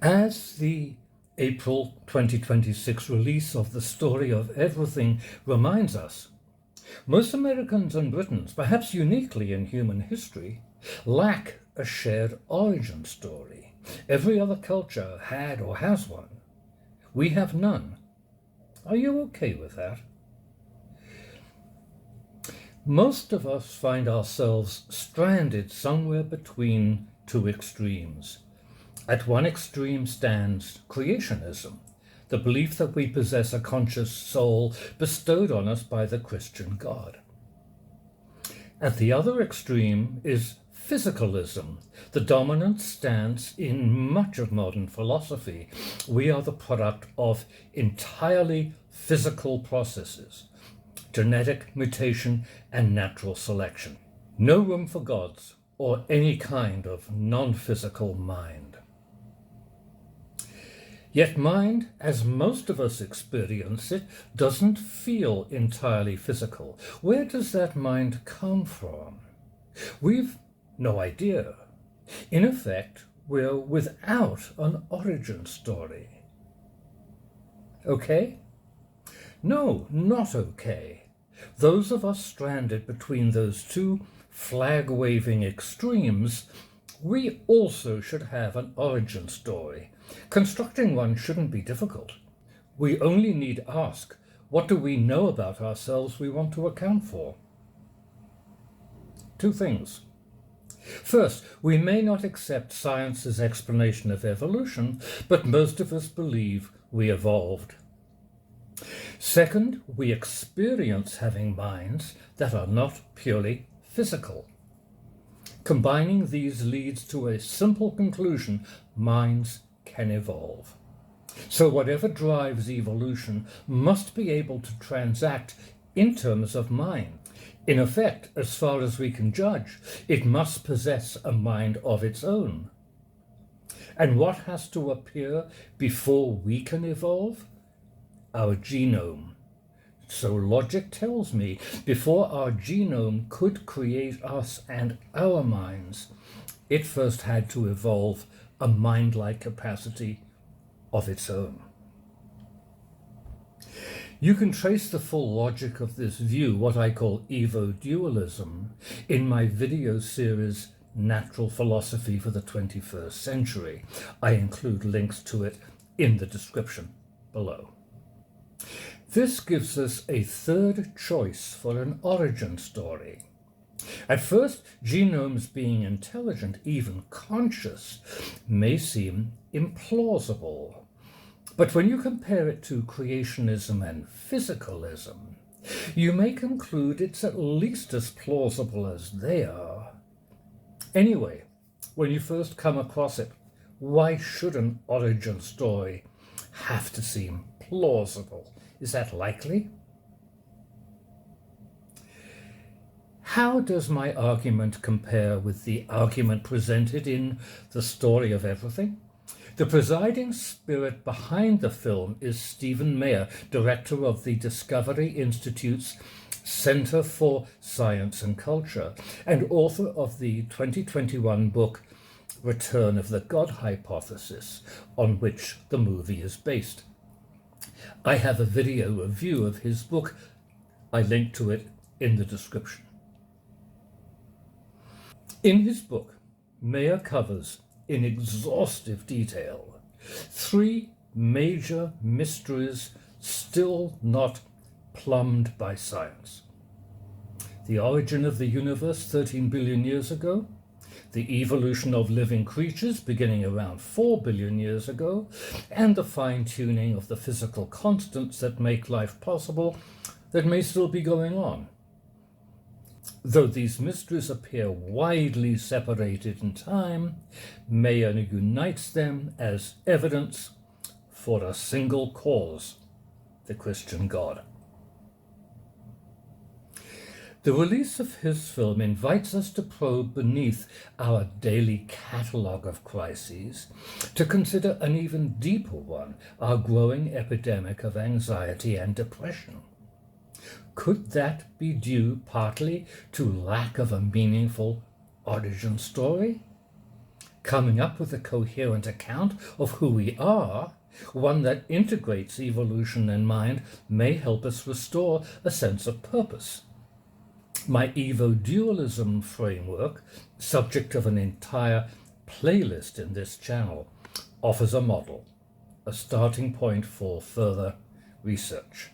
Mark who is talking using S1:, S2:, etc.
S1: As the April 2026 release of The Story of Everything reminds us, most Americans and Britons, perhaps uniquely in human history, lack a shared origin story. Every other culture had or has one. We have none. Are you okay with that? Most of us find ourselves stranded somewhere between two extremes. At one extreme stands creationism, the belief that we possess a conscious soul bestowed on us by the Christian God. At the other extreme is physicalism, the dominant stance in much of modern philosophy. We are the product of entirely physical processes, genetic mutation and natural selection. No room for gods or any kind of non-physical mind. Yet mind, as most of us experience it, doesn't feel entirely physical. Where does that mind come from? We've no idea. In effect, we're without an origin story. Okay? No, not okay. Those of us stranded between those two flag-waving extremes, we also should have an origin story. Constructing one shouldn't be difficult. We only need ask, what do we know about ourselves we want to account for? Two things. First, we may not accept science's explanation of evolution, but most of us believe we evolved. Second, we experience having minds that are not purely physical. Combining these leads to a simple conclusion: minds can evolve. So whatever drives evolution must be able to transact in terms of mind. In effect, as far as we can judge, it must possess a mind of its own. And what has to appear before we can evolve? Our genome. So logic tells me, before our genome could create us and our minds, it first had to evolve a mind-like capacity of its own. You can trace the full logic of this view, what I call evo-dualism, in my video series Natural Philosophy for the 21st Century. I include links to it in the description below. This gives us a third choice for an origin story. At first, genomes being intelligent, even conscious, may seem implausible. But when you compare it to creationism and physicalism, you may conclude it's at least as plausible as they are. Anyway, when you first come across it, why should an origin story have to seem plausible? Is that likely? How does my argument compare with the argument presented in The Story of Everything? The presiding spirit behind the film is Stephen Meyer, director of the Discovery Institute's Center for Science and Culture, and author of the 2021 book Return of the God Hypothesis, on which the movie is based. I have a video review of his book. I link to it in the description. In his book, Meyer covers in exhaustive detail 3 major mysteries still not plumbed by science: the origin of the universe 13 billion years ago, the evolution of living creatures beginning around 4 billion years ago, and the fine-tuning of the physical constants that make life possible that may still be going on. Though these mysteries appear widely separated in time, Meyer unites them as evidence for a single cause: the Christian God. The release of his film invites us to probe beneath our daily catalogue of crises, to consider an even deeper one: our growing epidemic of anxiety and depression. Could that be due partly to lack of a meaningful origin story? Coming up with a coherent account of who we are, one that integrates evolution and mind, may help us restore a sense of purpose. My evo-dualism framework, subject of an entire playlist in this channel, offers a model, a starting point for further research.